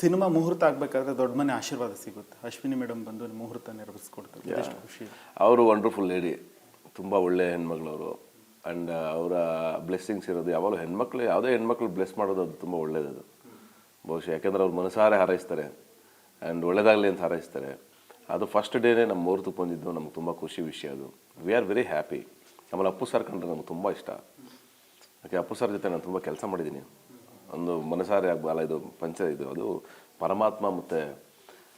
Cinema ಮುಹೂರ್ತ ಆಗಬೇಕಾದ್ರೆ ದೊಡ್ಡ ಮನೆ ಆಶೀರ್ವಾದ ಸಿಗುತ್ತೆ. ಅಶ್ವಿನಿ ಮೇಡಮ್ ಬಂದು ಮುಹೂರ್ತ ನೆರವೇರಿಸ್ಕೊಡ್ತಾರೆ, ಎಷ್ಟು ಖುಷಿ. ಅವರು ವಂಡರ್ಫುಲ್ ಲೇಡಿ, ತುಂಬ ಒಳ್ಳೆ ಹೆಣ್ಮಗಳವರು. ಆ್ಯಂಡ್ ಅವರ ಬ್ಲೆಸ್ಸಿಂಗ್ಸ್ ಇರೋದು ಯಾವಾಗಲೂ ಹೆಣ್ಮಕ್ಳು, ಯಾವುದೇ ಹೆಣ್ಮಕ್ಳು ಬ್ಲೆಸ್ ಮಾಡೋದು ಅದು ತುಂಬ ಒಳ್ಳೇದದು ಬಹುಶಃ. ಯಾಕೆಂದರೆ ಅವ್ರು ಮನಸಾರೆ ಹಾರೈಸ್ತಾರೆ ಆ್ಯಂಡ್ ಒಳ್ಳೇದಾಗಲಿ ಅಂತ ಹಾರೈಸ್ತಾರೆ. ಅದು ಫಸ್ಟ್ ಡೇನೇ ನಮ್ಮ ಮುಹೂರ್ತಕ್ಕೆ ಬಂದಿದ್ದು ನಮ್ಗೆ ತುಂಬ ಖುಷಿ ವಿಷಯ ಅದು. We are very happy. ಆಮೇಲೆ ಅಪ್ಪು ಸರ್ ಕಂಡ್ರೆ ನಮ್ಗೆ ತುಂಬ ಇಷ್ಟ. ಯಾಕೆ ಅಪ್ಪು ಸರ್ ಜೊತೆ ನಾನು ತುಂಬ ಕೆಲಸ ಮಾಡಿದ್ದೀನಿ. ಒಂದು ಮನಸಾರೆ ಅಲ್ಲ, ಇದು ಇದು ಅದು ಪರಮಾತ್ಮ ಮತ್ತು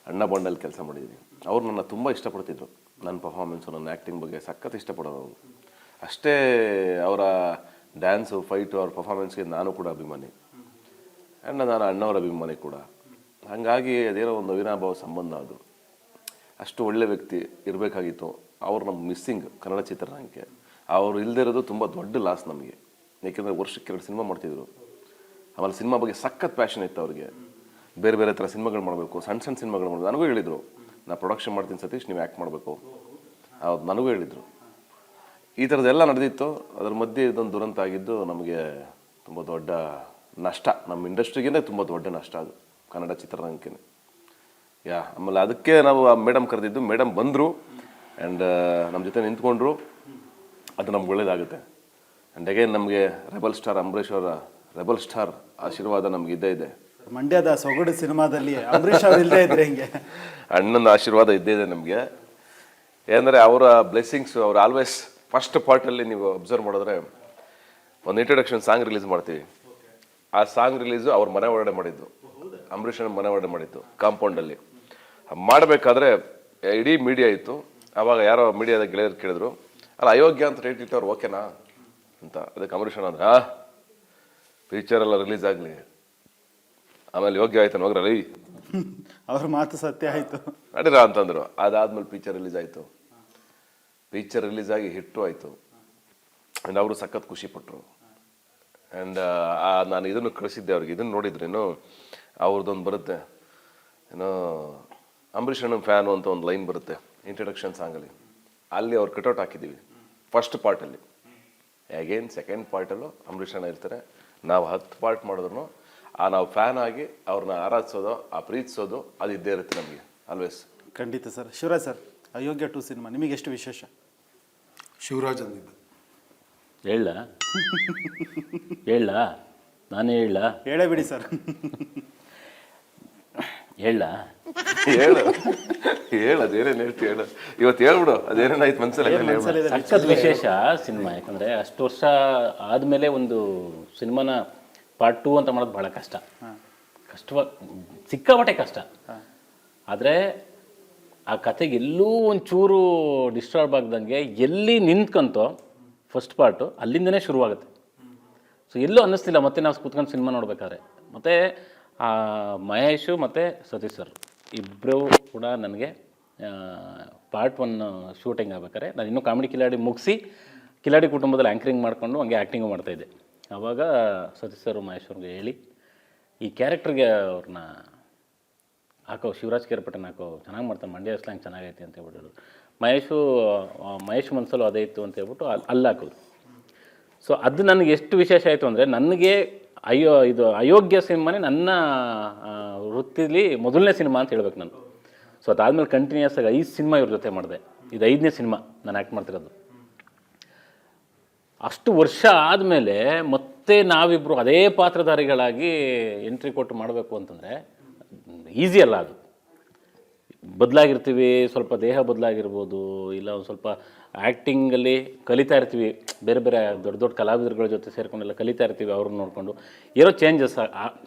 ಅಣ್ಣ ಬಂಡಲ್ಲಿ ಕೆಲಸ ಮಾಡಿದ್ದೀನಿ. ಅವ್ರು ನನ್ನ ತುಂಬ ಇಷ್ಟಪಡ್ತಿದ್ರು. ನನ್ನ ಪರ್ಫಾರ್ಮೆನ್ಸು, ನನ್ನ ಆ್ಯಕ್ಟಿಂಗ್ ಬಗ್ಗೆ ಸಖತ್ ಇಷ್ಟಪಡೋರು ಅವರು. ಅಷ್ಟೇ ಅವರ ಡ್ಯಾನ್ಸು, ಫೈಟು, ಅವ್ರ ಪರ್ಫಾರ್ಮೆನ್ಸ್ಗೆ ನಾನು ಕೂಡ ಅಭಿಮಾನಿ ಆ್ಯಂಡ್ ನಾನು ಅಣ್ಣವರ ಅಭಿಮಾನಿ ಕೂಡ. ಹಾಗಾಗಿ ಅದೇನೋ ಒಂದು ಅವಿನಾಭಾವ ಸಂಬಂಧ ಅದು. ಅಷ್ಟು ಒಳ್ಳೆ ವ್ಯಕ್ತಿ ಇರಬೇಕಾಗಿತ್ತು. ಅವ್ರು ನಮ್ಗೆ ಮಿಸ್ಸಿಂಗ್ ಕನ್ನಡ ಚಿತ್ರರಂಗಕ್ಕೆ. ಅವರು ಇಲ್ಲದೇ ಇರೋದು ತುಂಬ ದೊಡ್ಡ ಲಾಸ್ ನಮಗೆ. ಏಕೆಂದರೆ ವರ್ಷಕ್ಕೆ 2 ಸಿನಿಮಾ ಮಾಡ್ತಿದ್ರು. ಆಮೇಲೆ ಸಿನಿಮಾ ಬಗ್ಗೆ ಸಖತ್ ಪ್ಯಾಷನ್ ಇತ್ತು ಅವ್ರಿಗೆ. ಬೇರೆ ಬೇರೆ ಥರ ಸಿನಿಮಾಗಳು ಮಾಡಬೇಕು, ಸಣ್ಣ ಸಿನಿಮಾಗಳು ಮಾಡಬೇಕು. ನನಗೂ ಹೇಳಿದರು, ನಾನು ಪ್ರೊಡಕ್ಷನ್ ಮಾಡ್ತೀನಿ ಸತೀಶ್, ನೀವು ಆ್ಯಕ್ಟ್ ಮಾಡಬೇಕು. ಹೌದು, ನನಗೂ ಹೇಳಿದರು. ಈ ಥರದ್ದೆಲ್ಲ ನಡೆದಿತ್ತು. ಅದ್ರ ಮಧ್ಯೆ ಇದೊಂದು ದುರಂತ ಆಗಿದ್ದು ನಮಗೆ ತುಂಬ ದೊಡ್ಡ ನಷ್ಟ. ನಮ್ಮ ಇಂಡಸ್ಟ್ರಿಗೇ ತುಂಬ ದೊಡ್ಡ ನಷ್ಟ ಅದು, ಕನ್ನಡ ಚಿತ್ರರಂಗಕ್ಕೆ. ಆಮೇಲೆ ಅದಕ್ಕೆ ನಾವು ಆ ಮೇಡಮ್ ಕರೆದಿದ್ದು. ಮೇಡಮ್ ಬಂದರು ಆ್ಯಂಡ್ ನಮ್ಮ ಜೊತೆ ನಿಂತ್ಕೊಂಡ್ರು. ಅದು ನಮ್ಗೆ ಒಳ್ಳೇದಾಗುತ್ತೆ. ಆ್ಯಂಡ್ ಅಗೇನ್ ನಮಗೆ ರೆಬಲ್ ಸ್ಟಾರ್ ಅಂಬರೀಷ್ ಅವರ ರೆಬಲ್ ಸ್ಟಾರ್ ಆಶೀರ್ವಾದ ನಮ್ಗೆ ಇದ್ದೇ ಇದೆ. ಮಂಡ್ಯದ ಸೊಗಡು ಸಿನಿಮಾದಲ್ಲಿ ಅಂಬರೀಷ್ ಅವರು ಇಲ್ಲದೆ ಇದ್ರೆ ಹಿಂಗೆ. ಅಣ್ಣನ ಆಶೀರ್ವಾದ ಇದ್ದೇ ಇದೆ ನಮಗೆ. ಏನಂದರೆ ಅವರ ಬ್ಲೆಸ್ಸಿಂಗ್ಸು. ಅವ್ರು ಆಲ್ವೇಸ್ ಫಸ್ಟ್ ಪಾರ್ಟಲ್ಲಿ ನೀವು ಅಬ್ಸರ್ವ್ ಮಾಡಿದ್ರೆ ಒಂದು ಇಂಟ್ರೊಡಕ್ಷನ್ ಸಾಂಗ್ ರಿಲೀಸ್ ಮಾಡ್ತೀವಿ. ಆ ಸಾಂಗ್ ರಿಲೀಸು ಅವ್ರ ಮನೆ ಒಳಗಡೆ ಮಾಡಿದ್ದು, ಅಂಬರೀಷನ ಮನೆ ಒಳಗಡೆ ಮಾಡಿದ್ದು, ಕಾಂಪೌಂಡಲ್ಲಿ. ಮಾಡಬೇಕಾದ್ರೆ ಇಡೀ ಮೀಡಿಯಾ ಇತ್ತು. ಆವಾಗ ಯಾರೋ ಮೀಡಿಯಾದ ಗೆಳೆಯರು ಕೇಳಿದ್ರು, ಅಲ್ಲ ಅಯೋಗ್ಯ ಅಂತ ರೇಟ್ ಇಟ್ಟವ್ರು ಓಕೆನಾ ಅಂತ. ಅದಕ್ಕೆ ಅಂಬರೀಷನ ಅಂದ್ರೆ ಪಿಕ್ಚರೆಲ್ಲ ರಿಲೀಸ್ ಆಗಲಿ, ಆಮೇಲೆ ಯೋಗ್ಯ ಆಯ್ತು ಹೋಗ್ರಲ್ಲಿ. ಅವ್ರ ಮಾತು ಸತ್ಯ ಆಯಿತು ನಡೀರ ಅಂತಂದರು. ಅದಾದ್ಮೇಲೆ ಪಿಕ್ಚರ್ ರಿಲೀಸ್ ಆಯಿತು. ಪಿಕ್ಚರ್ ರಿಲೀಸ್ ಆಗಿ ಹಿಟ್ಟು ಆಯಿತು. ಆ್ಯಂಡ್ ಅವರು ಸಖತ್ ಖುಷಿಪಟ್ಟರು. ಆ್ಯಂಡ್ ನಾನು ಇದನ್ನು ಕಳಿಸಿದ್ದೆ ಅವ್ರಿಗೆ. ಇದನ್ನು ನೋಡಿದ್ರೇನು ಅವ್ರದ್ದೊಂದು ಬರುತ್ತೆ, ಏನೋ ಅಂಬರೀಷ್ ಅಣ್ಣನ ಫ್ಯಾನು ಅಂತ ಒಂದು ಲೈನ್ ಬರುತ್ತೆ ಇಂಟ್ರಡಕ್ಷನ್ ಸಾಂಗಲ್ಲಿ. ಅಲ್ಲಿ ಅವ್ರು ಕಟೌಟ್ ಹಾಕಿದ್ದೀವಿ ಫಸ್ಟ್ ಪಾರ್ಟಲ್ಲಿ. ಅಗೇನ್ ಸೆಕೆಂಡ್ ಪಾರ್ಟಲ್ಲೂ ಅಂಬರೀಷ್ ಅಣ್ಣ ಇರ್ತಾರೆ. ನಾವು 10 ಪಾರ್ಟ್ ಮಾಡಿದ್ರು ನಾವು ಫ್ಯಾನ್ ಆಗಿ ಅವ್ರನ್ನ ಆರಾಧಿಸೋದು, ಆ ಪ್ರೀತಿಸೋದು ಅದು ಇದ್ದೇ ಇರುತ್ತೆ ನಮಗೆ ಆಲ್ವೇಸ್. ಖಂಡಿತ ಸರ್. ಶಿವರಾಜ್ ಸರ್, ಅಯೋಗ್ಯ 2 ಸಿನಿಮಾ ನಿಮಗೆ ಎಷ್ಟು ವಿಶೇಷ? ಶಿವರಾಜ್ ಅಂದಿದ್ದು ಹೇಳ ನಾನೇ ಹೇಳೇ ಬಿಡಿ ಸರ್. ಹೇಳ ಅದೇನೇನು ಹೇಳ್ತಿ ಹೇಳು. ಇವತ್ತು ಹೇಳ್ಬಿಡು ಅದೇನೇನಾಯ್ತು ಮನಸ್ಸಲ್ಲಿ. ಸಖತ್ ವಿಶೇಷ ಸಿನಿಮಾ. ಯಾಕಂದರೆ ಅಷ್ಟು ವರ್ಷ ಆದಮೇಲೆ ಒಂದು ಸಿನಿಮಾನ ಪಾರ್ಟ್ 2 ಅಂತ ಮಾಡೋದು ಭಾಳ ಕಷ್ಟ. ಸಿಕ್ಕಾಪಟ್ಟೆ ಕಷ್ಟ. ಆದರೆ ಆ ಕತೆಗೆ ಎಲ್ಲೂ ಒಂಚೂರು ಡಿಸ್ಟರ್ಬ್ ಆಗ್ದಂಗೆ ಎಲ್ಲಿ ನಿಂತ್ಕೊಂತೋ ಫಸ್ಟ್ ಪಾರ್ಟು ಅಲ್ಲಿಂದನೇ ಶುರುವಾಗುತ್ತೆ. ಸೊ ಎಲ್ಲೂ ಅನ್ನಿಸ್ತಿಲ್ಲ ಮತ್ತೆ ನಾವು ಕೂತ್ಕೊಂಡು ಸಿನಿಮಾ ನೋಡ್ಬೇಕಾದ್ರೆ. ಮತ್ತು ಮಹೇಶು ಮತ್ತು ಸತೀಶ್ ಸರ್ ಇಬ್ಬರು ಕೂಡ ನನಗೆ ಪಾರ್ಟ್ 1 ಶೂಟಿಂಗ್ ಆಗ್ಬೇಕಾದ್ರೆ ನಾನು ಇನ್ನೂ ಕಾಮಿಡಿ ಕಿಲಾಡಿ ಮುಗಿಸಿ ಕಿಲಾಡಿ ಕುಟುಂಬದಲ್ಲಿ ಆ್ಯಂಕರಿಂಗ್ ಮಾಡಿಕೊಂಡು ಹಂಗೆ ಆ್ಯಕ್ಟಿಂಗು ಮಾಡ್ತಾಯಿದ್ದೆ. ಆವಾಗ ಸತೀಶ್ ಸರ್ ಮಹೇಶ್ವರ್ಗೆ ಹೇಳಿ ಈ ಕ್ಯಾರೆಕ್ಟ್ರಿಗೆ ಅವ್ರನ್ನ ಹಾಕೋ, ಶಿವರಾಜ್ ಕೇರ್ಪಟ್ಟನ ಹಾಕೋ, ಚೆನ್ನಾಗಿ ಮಾಡ್ತಾನೆ, ಮಂಡ್ಯ ಸ್ಲ್ಯಾಂಗ್ ಚೆನ್ನಾಗೈತೆ ಅಂತ ಹೇಳ್ಬಿಟ್ಟು ಮಹೇಶ್ ಮನಸ್ಸಲ್ಲೂ ಅದೇ ಇತ್ತು ಅಂತ ಹೇಳ್ಬಿಟ್ಟು ಅಲ್ಲಿ ಹಾಕೋದು. ಸೊ ಅದು ನನಗೆ ಎಷ್ಟು ವಿಶೇಷ ಆಯಿತು ಅಂದರೆ, ನನಗೆ ಇದು ಅಯೋಗ್ಯ ಸಿನಿಮಾನೇ ನನ್ನ ವೃತ್ತಿಲಿ ಮೊದಲನೇ ಸಿನಿಮಾ ಅಂತ ಹೇಳ್ಬೇಕು ನಾನು. ಸೊ ಅದಾದಮೇಲೆ ಕಂಟಿನ್ಯೂಸ್ ಆಗಿ 5 ಸಿನಿಮಾ ಇವ್ರ ಜೊತೆ ಮಾಡಿದೆ. ಇದು 5ನೇ ಸಿನಿಮಾ ನಾನು ಆ್ಯಕ್ಟ್ ಮಾಡ್ತಿರೋದು. ಅಷ್ಟು ವರ್ಷ ಆದಮೇಲೆ ಮತ್ತೆ ನಾವಿಬ್ಬರು ಅದೇ ಪಾತ್ರಧಾರಿಗಳಾಗಿ ಎಂಟ್ರಿ ಕೊಟ್ಟು ಮಾಡಬೇಕು ಅಂತಂದರೆ ಈಸಿ ಅಲ್ಲ. ಅದು ಬದಲಾಗಿರ್ತೀವಿ, ಸ್ವಲ್ಪ ದೇಹ ಬದಲಾಗಿರ್ಬೋದು, ಇಲ್ಲ ಒಂದು ಸ್ವಲ್ಪ ಆ್ಯಕ್ಟಿಂಗಲ್ಲಿ ಕಲಿತಾ ಇರ್ತೀವಿ, ಬೇರೆ ಬೇರೆ ದೊಡ್ಡ ದೊಡ್ಡ ಕಲಾವಿದರುಗಳ ಜೊತೆ ಸೇರ್ಕೊಂಡೆಲ್ಲ ಕಲಿತಾ ಇರ್ತೀವಿ. ಅವ್ರನ್ನ ನೋಡಿಕೊಂಡು ಏನೋ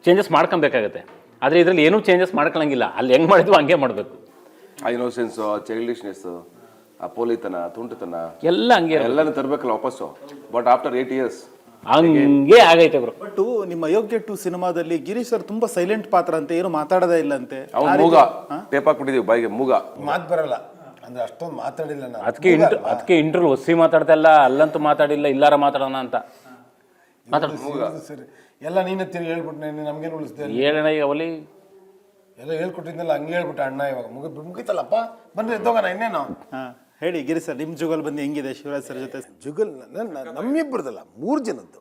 ಚೇಂಜಸ್ ಮಾಡ್ಕೊಬೇಕಾಗತ್ತೆ. ಆದರೆ ಇದರಲ್ಲಿ ಏನೂ ಚೇಂಜಸ್ ಮಾಡ್ಕೊಳ್ಳಂಗಿಲ್ಲ. ಅಲ್ಲಿ ಹೆಂಗೆ ಮಾಡಿದ್ವು ಹಂಗೆ ಮಾಡಬೇಕು. ಆ ಇನ್ನೋಸೆನ್ಸು, ಆ ಚೈಲ್ಡಿಶ್ನೆಸ್ಸು, ಆ ಪೋಲಿತನ, ತುಂಟತನ ಎಲ್ಲ ಹಂಗೆ ಎಲ್ಲನೂ ತರಬೇಕಲ್ಲ ವಾಪಸ್ಸು. ಬಟ್ ಆಫ್ಟರ್ 8 years ಹಂಗೆ ಆಗೈತೆ ಬ್ರೋ. ಬಟ್ ನಿಮ್ಮ ಅಯೋಗ್ಯ 2 ಸಿನಿಮಾದಲ್ಲಿ ಗಿರೀಶ್ ಸರ್ ತುಂಬಾ ಸೈಲೆಂಟ್ ಪಾತ್ರ ಅಂತೆ, ಏನು ಮಾತಾಡೋದೇ ಇಲ್ಲ ಅಂತೆ. ಅವ್ನು ಮೂಗ ಟೇಪ್ ಹಾಕ್ಬಿಟ್ಟಿದೀವಿ ಬಾಯಿಗೆ, ಮೂಗ ಮಾತು ಬರಲ್ಲ ಅಂದ್ರೆ ಅಷ್ಟೊಂದು ಮಾತಾಡಿಲ್ಲ ನಾನು. ಅದಕ್ಕೆ ಇಂಟರ್ವ್ಯೂ ಒಸಿ ಮಾತಾಡ್ತಾ ಇಲ್ಲ, ಅಲ್ಲಂತೂ ಮಾತಾಡಿಲ್ಲ, ಇಲ್ಲಾರ ಮಾತಾಡೋಣ ಅಂತ ಸರಿ. ಎಲ್ಲ ನೀನೇ ತಿರುಗಿ ಹೇಳ್ಬಿಟ್ಟು ನಮ್ಗೇನು ಉಳಿಸ್ದೆ ಹೇಳೋಣ. ಈಗ ಅವಲಿ ಎಲ್ಲ ಹೇಳ್ಕೊಟ್ಟಿದ್ನಲ್ಲ ಹಂಗೆ ಹೇಳ್ಬಿಟ್ಟ ಅಣ್ಣ. ಇವಾಗ ಮುಗಿತಲ್ಲಪ್ಪ, ಬನ್ರಿ ಎದ್ದೋಗೋಣ ಇನ್ನೇನು. ಹೇಳಿ ಗಿರಿ ಸರ್, ನಿಮ್ಮ ಜುಗಲ್ ಬಂದು ಹೆಂಗಿದೆ ಶಿವರಾಜ್ ಸರ್ ಜೊತೆ? ಜುಗಲ್ ನಮ್ಮಿಬ್ಬರದಲ್ಲ, 3 ಜನದ್ದು.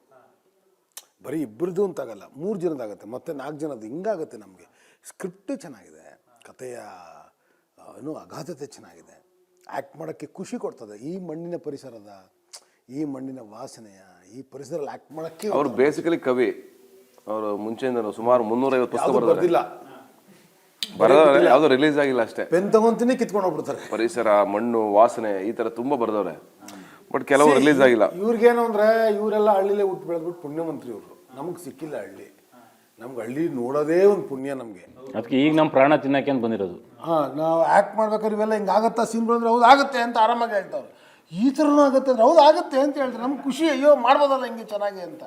ಬರೀ ಇಬ್ಬರದು ಅಂತಾಗಲ್ಲ, 3 ಜನದಾಗತ್ತೆ, ಮತ್ತೆ 4 ಜನದ್ದು ಹಿಂಗಾಗತ್ತೆ ನಮಗೆ. ಸ್ಕ್ರಿಪ್ಟ್ ಚೆನ್ನಾಗಿದೆ, ಕಥೆಯ ಏನು ಅಗಾಧತೆ ಚೆನ್ನಾಗಿದೆ, ಆ್ಯಕ್ಟ್ ಮಾಡೋಕ್ಕೆ ಖುಷಿ ಕೊಡ್ತದೆ. ಈ ಮಣ್ಣಿನ ಪರಿಸರದ, ಈ ಮಣ್ಣಿನ ವಾಸನೆಯ, ಈ ಪರಿಸರದಲ್ಲಿ ಆ್ಯಕ್ಟ್ ಮಾಡೋಕ್ಕೆ ಅವ್ರು ಬೇಸಿಕಲಿ ಕವಿ. ಅವರು ಮುಂಚೆಯಿಂದ ಸುಮಾರು 350 ಪುಸ್ತಕ ಬರ್ದಿಲ್ಲ, ಬರೆದವ್ರೆ, ಯಾವುದು ರಿಲೀಸ್ ಆಗಿಲ್ಲ ಅಷ್ಟೇ. ಪೆನ್ ತಗೊಂತೀನಿ ಕಿತ್ಕೊಂಡು ಹೋಗ್ಬಿಡ್ತಾರೆ. ಪರಿಸರ, ಮಣ್ಣು, ವಾಸನೆ ಈ ಥರ ತುಂಬ ಬರೆದವ್ರೆ, ಬಟ್ ಕೆಲವು ರಿಲೀಸ್ ಆಗಿಲ್ಲ. ಇವ್ರಿಗೇನು ಅಂದರೆ ಇವರೆಲ್ಲ ಹಳ್ಳಿಲೇ ಹುಟ್ಟು ಬೆಳೆದ್ಬಿಟ್ಟು ಪುಣ್ಯವಂತರು ಇವರು. ನಮಗೆ ಸಿಕ್ಕಿಲ್ಲ ಹಳ್ಳಿ, ನಮ್ಗೆ ಹಳ್ಳಿ ನೋಡೋದೇ ಒಂದು ಪುಣ್ಯ ನಮಗೆ. ಅದಕ್ಕೆ ಈಗ ನಮ್ಮ ಪ್ರಾಣ ತಿನ್ನಕ್ಕೆ ಅಂತ ಬಂದಿರೋದು. ನಾವು ಆ್ಯಕ್ಟ್ ಮಾಡ್ಬೇಕಾದ್ರೆ ಇವೆಲ್ಲ ಹಿಂಗೆ ಆಗುತ್ತಾ ಸೀನ್ ಬಂದರೆ ಹೌದು ಆಗುತ್ತೆ ಅಂತ ಆರಾಮಾಗಿ ಹೇಳ್ತಾವ್ರು. ಈ ಥರನೂ ಆಗುತ್ತೆ ಅಂದ್ರೆ ಹೌದು ಆಗುತ್ತೆ ಅಂತ ಹೇಳ್ತಾರೆ. ನಮ್ಗೆ ಖುಷಿ, ಅಯ್ಯೋ ಮಾಡ್ಬೋದಲ್ಲ ಹಿಂಗೆ ಚೆನ್ನಾಗಿ ಅಂತ.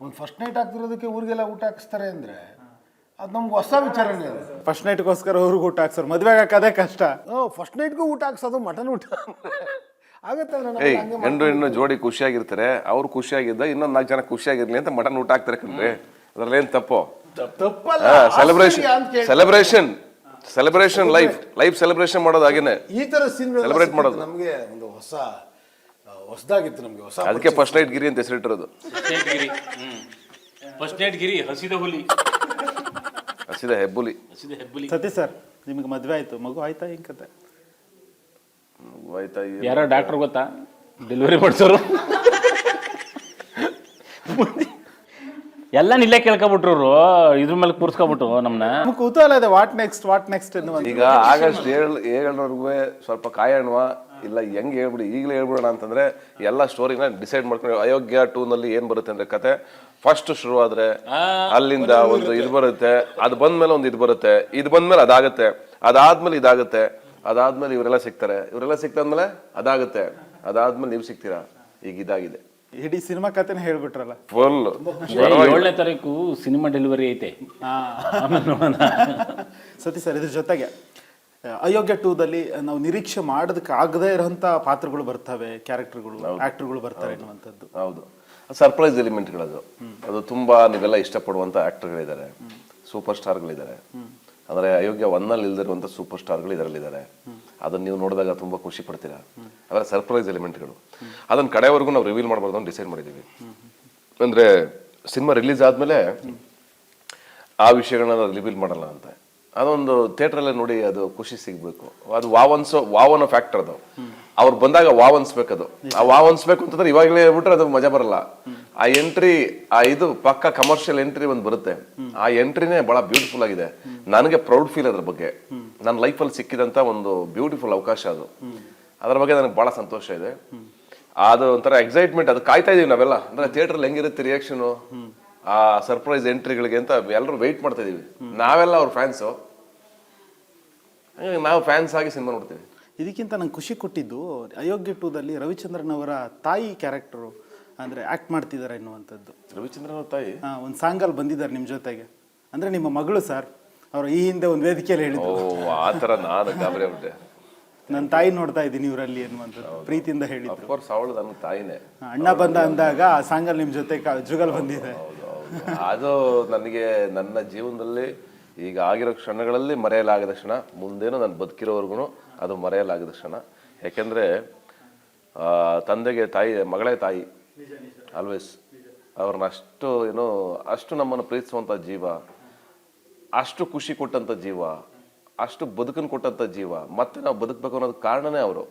ಒಂದು ಫಸ್ಟ್ ನೈಟ್ ಆಗ್ತಿರೋದಕ್ಕೆ ಊರಿಗೆಲ್ಲ ಊಟ ಹಾಕಿಸ್ತಾರೆ ಅಂದರೆ ಅದು ನಮ್ಗೆ ಹೊಸ ವಿಚಾರನೇ. ಅದು ಫಸ್ಟ್ ನೈಟ್ಗೋಸ್ಕರ ಅವ್ರಿಗೆ ಊಟ ಹಾಕ್ಸೋರು, ಮದುವೆಗೆ ಹಾಕೋದೇ ಕಷ್ಟ. ಫಸ್ಟ್ ನೈಟ್ಗೂ ಊಟ ಹಾಕ್ಸೋದು, ಮಟನ್ ಊಟ ಆಗುತ್ತೆ. ಗಂಡು ಹೆಣ್ಣು ಜೋಡಿ ಖುಷಿಯಾಗಿರ್ತಾರೆ, ಅವ್ರು ಖುಷಿಯಾಗಿದ್ದ ಇನ್ನೊಂದು 4 ಜನ ಖುಷಿಯಾಗಿರ್ಲಿ ಅಂತ ಮಟನ್ ಊಟ ಹಾಕ್ತಾರೆ ಕಣ್ರಿ. ಅದ್ರಲ್ಲಿ ಏನು ತಪ್ಪು? ತಪ್ಪಲ್ಲ. ಸೆಲೆಬ್ರೇಷನ್ ಲೈಫ್ ಸೆಲೆಬ್ರೇಷನ್ ಮಾಡೋದು ಹಾಗೇನೆ. ಈ ಥರ ಸೀನ್ ಸೆಲೆಬ್ರೇಟ್ ಮಾಡೋದು ನಮಗೆ ಒಂದು ಹೊಸದಾಗಿತ್ತು, ನಮಗೆ ಹೊಸ. ಅದಕ್ಕೆ ಫಸ್ಟ್ ನೈಟ್ ಗಿರಿ ಅಂತ ಹೆಸರಿಟ್ಟಿರೋದು. ಫಸ್ಟ್ ನೈಟ್ ಗಿರಿ, ಹಸಿದ ಹುಲಿ, ಹಸಿದ ಹೆಬ್ಬುಲಿ. ಸತೀಶ್ ಸರ್, ನಿಮಗೆ ಮದುವೆ ಆಯ್ತು, ಮಗು ಆಯ್ತಾ? ಹೆಂಗ್ ಕತೆ? ಆಯ್ತಾ? ಯಾರೋ ಡಾಕ್ಟರ್ ಗೊತ್ತಾ ಡೆಲಿವರಿ ಮಾಡಿಸೋರು? ಎಲ್ಲ ನಿಲ್ಲೇ ಕೇಳ್ಕೊಬಿಟ್ರು, ಇದ್ರ ಮೇಲೆ ಕೂರ್ಸ್ಕೊಬಿಟ್ಟು ನಮ್ನ. ನಮ್ಗೆ ಕುತೂಹಲ ಇದೆ, ವಾಟ್ ನೆಕ್ಸ್ಟ್ ಎನ್ನುವಂತ. ಈಗ ಆಗಸ್ಟ್ 7 ಸ್ವಲ್ಪ ಕಾಯೋಣವಾ ಇಲ್ಲ ಹೆಂಗ್ ಹೇಳ್ಬಿಡಿ, ಈಗಲೇ ಹೇಳ್ಬಿಡೋಣ ಅಂತಂದ್ರೆ ಎಲ್ಲ ಸ್ಟೋರಿನ ಡಿಸೈಡ್ ಮಾಡ್ಕೊಂಡು. ಅಯೋಗ್ಯ 2 ನಲ್ಲಿ ಏನ್ ಬರುತ್ತೆ ಅಂದ್ರೆ ಕತೆ, ಫಸ್ಟ್ ಶುರು ಆದ್ರೆ ಅಲ್ಲಿಂದ ಒಂದು ಇದು ಬರುತ್ತೆ, ಅದು ಬಂದ್ಮೇಲೆ ಒಂದು ಇದು ಬರುತ್ತೆ, ಇದು ಬಂದ್ಮೇಲೆ ಅದಾಗತ್ತೆ, ಅದಾದ್ಮೇಲೆ ಇದಾಗುತ್ತೆ, ಅದಾದ್ಮೇಲೆ ಇವರೆಲ್ಲ ಸಿಕ್ತಾದ್ಮೇಲೆ ಅದಾಗುತ್ತೆ, ಅದಾದ್ಮೇಲೆ ನೀವು ಸಿಗ್ತೀರಾ. ಈಗ ಇದಾಗಿದೆ, ಇಡೀ ಸಿನಿಮಾ ಕತೆನ ಹೇಳ್ಬಿಟ್ರಲ್ಲ ಫುಲ್. 7ನೇ ತಾರೀಕು ಸಿನಿಮಾ ಡೆಲಿವರಿ ಐತೆ. ಸತೀಶ್ ಸರ್, ಇದ್ರ ಜೊತೆಗೆ ಅಯೋಗ್ಯ 2ದಲ್ಲಿ ನಾವು ನಿರೀಕ್ಷೆ ಮಾಡೋದಕ್ಕೆ ಆಗದೇ ಇರೋಂಥ ಪಾತ್ರಗಳು ಬರ್ತವೆ, ಕ್ಯಾರೆಕ್ಟರ್ಗಳು, ಆಕ್ಟರ್ಗಳು ಬರ್ತಾರೆ ಅನ್ನುವಂಥದ್ದು. ಹೌದು, ಸರ್ಪ್ರೈಸ್ ಎಲಿಮೆಂಟ್ಗಳದು. ಅದು ತುಂಬಾ ನೀವೆಲ್ಲ ಇಷ್ಟಪಡುವಂತ ಆಕ್ಟರ್ಗಳಿದ್ದಾರೆ, ಸೂಪರ್ ಸ್ಟಾರ್ಗಳಿದ್ದಾರೆ. ಅಂದ್ರೆ ಅಯೋಗ್ಯ 1 ನಲ್ಲಿ ಇಲ್ದಿರುವಂತ ಸೂಪರ್ ಸ್ಟಾರ್ಗಳು ಇದರಲ್ಲಿದ್ದಾರೆ. ಅದನ್ನ ನೀವು ನೋಡಿದಾಗ ತುಂಬಾ ಖುಷಿ ಪಡ್ತೀರಾ. ಅದರ ಸರ್ಪ್ರೈಸ್ ಎಲಿಮೆಂಟ್ಗಳು, ಅದನ್ನ ಕಡೆವರೆಗೂ ನಾವು ರಿವೀಲ್ ಮಾಡಬಾರ್ದು ಅಂತ ಡಿಸೈಡ್ ಮಾಡಿದ್ದೀವಿ. ಅಂದ್ರೆ ಸಿನಿಮಾ ರಿಲೀಸ್ ಆದ್ಮೇಲೆ ಆ ವಿಷಯಗಳನ್ನ ರಿವೀಲ್ ಮಾಡಲ್ಲ ಅಂತ. ಅದೊಂದು ಥಿಯೇಟ್ರಲ್ಲೇ ನೋಡಿ ಅದು ಖುಷಿ ಸಿಗ್ಬೇಕು. ಅದು ವಾವನ ಫ್ಯಾಕ್ಟರ್. ಅದು ಅವ್ರು ಬಂದಾಗ ವಾವ್ ಅನ್ಸ್ಬೇಕದು. ಆ ವಾವ್ ಅನ್ಸ್ಬೇಕು ಅಂತಂದ್ರೆ ಇವಾಗಲೇ ಹೇಳ್ಬಿಟ್ರೆ ಅದು ಮಜಾ ಬರಲ್ಲ. ಆ ಎಂಟ್ರಿ, ಆ ಇದು ಪಕ್ಕ ಕಮರ್ಷಿಯಲ್ ಎಂಟ್ರಿ ಒಂದು ಬರುತ್ತೆ. ಆ ಎಂಟ್ರಿನೇ ಬಹಳ ಬ್ಯೂಟಿಫುಲ್ ಆಗಿದೆ. ನನಗೆ ಪ್ರೌಡ್ ಫೀಲ್ ಅದ್ರ ಬಗ್ಗೆ. ನನ್ನ ಲೈಫಲ್ಲಿ ಸಿಕ್ಕಿದಂತ ಒಂದು ಬ್ಯೂಟಿಫುಲ್ ಅವಕಾಶ ಅದು. ಅದ್ರ ಬಗ್ಗೆ ನನಗೆ ಬಹಳ ಸಂತೋಷ ಇದೆ. ಅದು ಒಂಥರ ಎಕ್ಸೈಟ್ಮೆಂಟ್. ಅದು ಕಾಯ್ತಾ ಇದೀವಿ ನಾವೆಲ್ಲ. ಅಂದ್ರೆ ಥಿಯೇಟರ್ ಹೆಂಗಿರುತ್ತೆ ರಿಯಾಕ್ಷನ್ ಆ ಸರ್ಪ್ರೈಸ್ ಎಂಟ್ರಿಗಳಿಗೆ ಅಂತ ಎಲ್ಲರೂ ವೆಯ್ಟ್ ಮಾಡ್ತಾ ಇದೀವಿ. ನಾವೆಲ್ಲ ಅವ್ರ ಫ್ಯಾನ್ಸು, ನಾವು ಫ್ಯಾನ್ಸ್ ಆಗಿ ಸಿನಿಮಾ ನೋಡ್ತೀವಿ. ಇದಕ್ಕಿಂತ ನಂಗೆ ಖುಷಿ ಕೊಟ್ಟಿದ್ದು ಅಯೋಗ್ಯ 2ದಲ್ಲಿ ರವಿಚಂದ್ರನ್ ಅವರ ತಾಯಿ ಕ್ಯಾರೆಕ್ಟರು ಅಂದರೆ ಆ್ಯಕ್ಟ್ ಮಾಡ್ತಿದ್ದಾರೆ ಎನ್ನುವಂಥದ್ದು. ರವಿಚಂದ್ರನ್ ಅವ್ರ ತಾಯಿ ಒಂದು ಸಾಂಗಲ್ಲಿ ಬಂದಿದ್ದಾರೆ ನಿಮ್ಮ ಜೊತೆಗೆ. ಅಂದರೆ ನಿಮ್ಮ ಮಗಳು ಸರ್, ಅವರು ಈ ಹಿಂದೆ ಒಂದು ವೇದಿಕೆಯಲ್ಲಿ ಹೇಳಿದ್ರು, ಆ ಥರ ನಾನು ಗಾಬರಿ ಆಗ್ಬಿಟ್ಟೆ. ನನ್ನ ತಾಯಿ ನೋಡ್ತಾ ಇದ್ದೀನಿ ಇವರಲ್ಲಿ ಎನ್ನುವಂಥದ್ದು ಪ್ರೀತಿಯಿಂದ ಹೇಳಿದ್ರು. ಅವಳು ನನ್ನ ತಾಯಿನೇ. ಅಣ್ಣ ಬಂದ ಅಂದಾಗ ಆ ಸಾಂಗಲ್ಲಿ ನಿಮ್ಮ ಜೊತೆ ಜುಗಲ್ ಬಂದಿದೆ. ಅದು ನನಗೆ ನನ್ನ ಜೀವನದಲ್ಲಿ ಈಗ ಆಗಿರೋ ಕ್ಷಣಗಳಲ್ಲಿ ಮರೆಯಲಾಗದ ಕ್ಷಣ. ಮುಂದೇನು ನಾನು ಬದುಕಿರೋವರೆಗೂ ಅದು ಮರೆಯಲಾಗದ ಕ್ಷಣ. ಯಾಕೆಂದರೆ ತಂದೆಗೆ ತಾಯಿ ಮಗಳೇ ತಾಯಿ ಆಲ್ವೇಸ್. ಅವ್ರನ್ನ ಅಷ್ಟು ನಮ್ಮನ್ನು ಪ್ರೀತಿಸುವಂಥ ಜೀವ, ಅಷ್ಟು ಖುಷಿ ಕೊಟ್ಟಂಥ ಜೀವ, ಅಷ್ಟು ಬದುಕನ್ನು ಕೊಟ್ಟಂಥ ಜೀವ. ಮತ್ತೆ ನಾವು ಬದುಕಬೇಕು ಅನ್ನೋದು ಕಾರಣನೇ ಅವರು,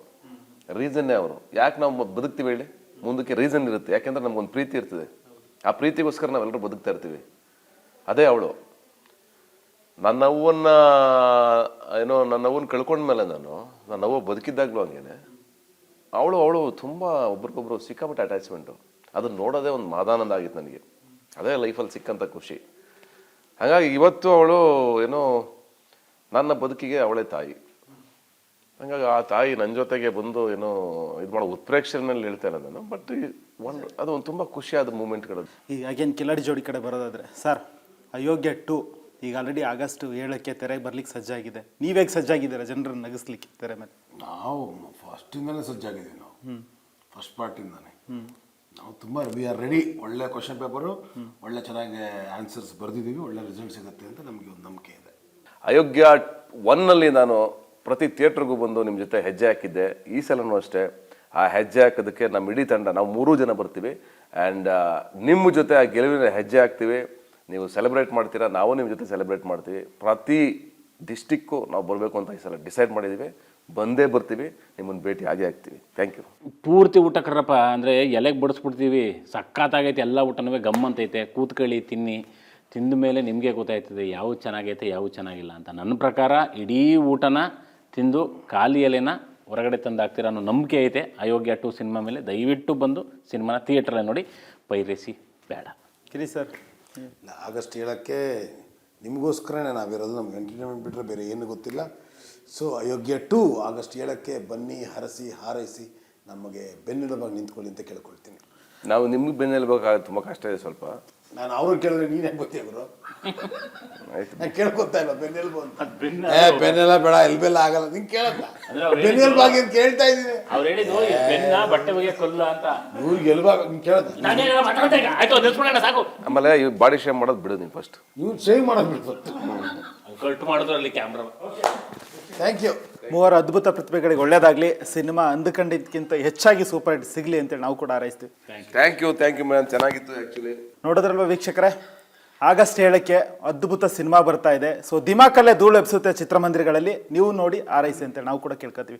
ರೀಸನ್ನೇ ಅವರು. ಯಾಕೆ ನಾವು ಬದುಕ್ತೀವಿ ಹೇಳಿ? ಮುಂದಕ್ಕೆ ರೀಸನ್ ಇರುತ್ತೆ. ಯಾಕೆಂದ್ರೆ ನಮ್ಗೊಂದು ಪ್ರೀತಿ ಇರ್ತದೆ. ಆ ಪ್ರೀತಿಗೋಸ್ಕರ ನಾವೆಲ್ಲರೂ ಬದುಕ್ತಾ ಇರ್ತೀವಿ. ಅದೇ ಅವಳು. ನನ್ನ ಅವ್ವನ್ನ ಕಳ್ಕೊಂಡ್ಮೇಲೆ ನನ್ನ ಅವ್ವ ಬದುಕಿದ್ದಾಗ್ಲೂ ಹಂಗೇನೆ ಅವಳು ತುಂಬ ಒಬ್ರಿಗೊಬ್ರು ಸಿಕ್ಕಾಪಟ್ಟೆ ಅಟ್ಯಾಚ್ಮೆಂಟು. ಅದನ್ನ ನೋಡೋದೇ ಒಂದು ಮಾದಾನಂದ ಆಗಿತ್ತು ನನಗೆ. ಅದೇ ಲೈಫಲ್ಲಿ ಸಿಕ್ಕಂಥ ಖುಷಿ. ಹಾಗಾಗಿ ಇವತ್ತು ಅವಳು ನನ್ನ ಬದುಕಿಗೆ ಅವಳೇ ತಾಯಿ. ಹಂಗಾಗಿ ಆ ತಾಯಿ ನನ್ನ ಜೊತೆಗೆ ಬಂದು ಇದು ಮಾಡೋ ಉತ್ಪ್ರೇಕ್ಷೆನಲ್ಲಿ ಹೇಳ್ತೇನೆ ನಾನು. ಬಟ್ ಅದು ಒಂದು ತುಂಬ ಖುಷಿಯಾದ ಮೂಮೆಂಟ್ಗಳು. ಈಗ ಅಗೇನ್ ಕಿಲಾಡಿ ಜೋಡಿ ಕಡೆ ಬರೋದಾದ್ರೆ ಸರ್, ಅಯೋಗ್ಯ 2 ಈಗ ಆಲ್ರೆಡಿ ಆಗಸ್ಟ್ 7ಕ್ಕೆ ತೆರೆಗೆ ಬರ್ಲಿಕ್ಕೆ ಸಜ್ಜಾಗಿದೆ. ನೀವೇಗ ಸಜ್ಜಾಗಿದ್ದೀರಾ ಜನರನ್ನು ನಗಿಸ್ಲಿಕ್ಕೆ ತೆರೆ ಮೇಲೆ? ನಾವು ಫಸ್ಟಿಂದನೇ ಸಜ್ಜಾಗಿದ್ದೀವಿ. ನಾವು ಫಸ್ಟ್ ಪಾರ್ಟಿಂದಾನೆ ನಾವು ತುಂಬ ವಿ ಆರ್ ರೆಡಿ. ಒಳ್ಳೆ ಕ್ವಶನ್ ಪೇಪರು, ಒಳ್ಳೆ ಚೆನ್ನಾಗಿ ಆನ್ಸರ್ಸ್ ಬರೆದಿದ್ದೀವಿ. ಒಳ್ಳೆ ರಿಸಲ್ಟ್ ಸಿಗುತ್ತೆ ಅಂತ ನಮಗೆ ಒಂದು ನಂಬಿಕೆ ಇದೆ. ಅಯೋಗ್ಯ 1 ನಲ್ಲಿ ನಾನು ಪ್ರತಿ ಥಿಯೇಟ್ರಿಗೂ ಬಂದು ನಿಮ್ಮ ಜೊತೆ ಹೆಜ್ಜೆ ಹಾಕಿದ್ದೆ. ಈ ಸಲನೂ ಅಷ್ಟೇ. ಆ ಹೆಜ್ಜೆ ಹಾಕೋದಕ್ಕೆ ನಮ್ಮ ಇಡೀ ತಂಡ, ನಾವು 3 ಜನ ಬರ್ತೀವಿ. ಆ್ಯಂಡ್ ನಿಮ್ಮ ಜೊತೆ ಆ ಗೆಲುವಿನ ಹೆಜ್ಜೆ ಹಾಕ್ತೀವಿ. ನೀವು ಸೆಲೆಬ್ರೇಟ್ ಮಾಡ್ತೀರಾ, ನಾವು ನಿಮ್ಮ ಜೊತೆ ಸೆಲೆಬ್ರೇಟ್ ಮಾಡ್ತೀವಿ. ಪ್ರತಿ ಡಿಸ್ಟಿಕ್ಕು ನಾವು ಬರಬೇಕು ಅಂತ ಈ ಸಲ ಡಿಸೈಡ್ ಮಾಡಿದ್ದೀವಿ. ಬಂದೇ ಬರ್ತೀವಿ, ನಿಮ್ಮನ್ನು ಭೇಟಿ ಆಗೇ ಆಗ್ತೀವಿ. Thank you. ಪೂರ್ತಿ ಊಟ ಕರ್ರಪ್ಪ, ಅಂದರೆ ಎಲೆಗೆ ಬಡಿಸ್ಬಿಡ್ತೀವಿ. ಸಕ್ಕತ್ತಾಗೈತೆ, ಎಲ್ಲ ಊಟನೂ ಗಮ್ಮಂತೈತೆ. ಕೂತ್ಕೊಳ್ಳಿ, ತಿನ್ನಿ. ತಿಂದ ಮೇಲೆ ನಿಮಗೆ ಗೊತ್ತಾಯ್ತದೆ ಯಾವುದು ಚೆನ್ನಾಗೈತೆ ಯಾವುದು ಚೆನ್ನಾಗಿಲ್ಲ ಅಂತ. ನನ್ನ ಪ್ರಕಾರ ಇಡೀ ಊಟನ ತಿಂದು ಖಾಲಿ ಎಲೆನ ಹೊರಗಡೆ ತಂದು ಹಾಕ್ತೀರ ಅನ್ನೋ ನಂಬಿಕೆ ಐತೆ ಅಯೋಗ್ಯ 2 ಸಿನಿಮಾ ಮೇಲೆ. ದಯವಿಟ್ಟು ಬಂದು ಸಿನಿಮಾನ ಥಿಯೇಟ್ರಲ್ಲಿ ನೋಡಿ, ಪೈರೇಸಿ ಬೇಡ. ಕಿರಿ ಸರ್, ಇಲ್ಲ, ಆಗಸ್ಟ್ 7ಕ್ಕೆ ನಿಮಗೋಸ್ಕರನೇ ನಾವಿರೋದು. ನಮ್ಗೆ ಎಂಟರ್ಟೈನ್ಮೆಂಟ್ ಬಿಟ್ಟರೆ ಬೇರೆ ಏನು ಗೊತ್ತಿಲ್ಲ. ಸೊ ಅಯೋಗ್ಯ 2 ಆಗಸ್ಟ್ 7ಕ್ಕೆ ಬನ್ನಿ, ಹರಸಿ ಹಾರೈಸಿ ನಮಗೆ ಬೆನ್ನೆಲುಬಾಗಿ ನಿಂತ್ಕೊಳ್ಳಿ ಅಂತ ಕೇಳ್ಕೊಳ್ತೀನಿ. ನಾವು ನಿಮ್ಗೆ ಬೆನ್ನೆಲ್ಬೇಕಾಗುತ್ತೆ, ತುಂಬ ಕಷ್ಟ ಇದೆ ಸ್ವಲ್ಪ. ನಾನು ಅವರು ಕೇಳಿದ್ರೆ ನೀನೇ ಗೊತ್ತೇ ಗುರು. ನಾನು ಕೇಳ್ಕೊತಾ ಇಲ್ಲ ಬೆನ್ನೆಲುಬು ಅಂತ. ಬೆನ್ನೆಲ್ಲ ಬೇಡ, ಎಲ್ಬೆಲ್ಲ ಆಗಲ್ಲ. ನಿಂಗೆ ಕೇಳಲ್ಲ, ಬೆನ್ನೆಲುಬಾಗಿ ಅಂತ ಕೇಳ್ತಾ ಇದ್ದೀನಿ. ಅವ್ರು ಹೇಳಿದ್ದು ಬಟ್ಟೆ ಬಗ್ಗೆ ಕೊಲ್ಲ ಅಂತ. ಇವ್ರಿಗೆ ಎಲ್ಬಾಗ ನೀನು ಕೇಳೋದು. ಸಾಕು. ಆಮೇಲೆ ಈ ಬಾಡಿ ಶೇವ್ ಮಾಡೋದು ಬಿಡು ನೀವು ಫಸ್ಟ್. ಇವ್ರು ಸೇವ್ ಮಾಡೋದು ಬಿಡ್ಬೋದು. ಕಟ್ ಮಾಡಿದ್ರಲ್ಲಿ ಕ್ಯಾಮ್ರಾ. Thank you. ಮೂವರು ಅದ್ಭುತ ಪ್ರತಿಭೆಗಳಿಗೆ ಒಳ್ಳೇದಾಗಲಿ. ಸಿನಿಮಾ ಅಂದುಕೊಂಡಿದ್ದಕ್ಕಿಂತ ಹೆಚ್ಚಾಗಿ ಸೂಪರ್ ಹಿಟ್ ಸಿಗಲಿ ಅಂತೇಳಿ ನಾವು ಕೂಡ ಹಾರೈಸ್ತೀವಿ. ಥ್ಯಾಂಕ್ ಯು ಮೇಡಮ್, ಚೆನ್ನಾಗಿತ್ತು ಆ್ಯಕ್ಚುಲಿ. ನೋಡಿದ್ರಲ್ವ ವೀಕ್ಷಕರೇ, ಆಗಸ್ಟ್ 7ಕ್ಕೆ ಅದ್ಭುತ ಸಿನಿಮಾ ಬರ್ತಾ ಇದೆ. ಸೊ ದಿಮಾಕಲ್ಲೇ ಧೂಳು ಎಬ್ಸುತ್ತೆ ಚಿತ್ರಮಂದಿರಗಳಲ್ಲಿ. ನೀವು ನೋಡಿ ಹಾರೈಸಿ ಅಂತೇಳಿ ನಾವು ಕೂಡ ಕೇಳ್ಕೊತೀವಿ.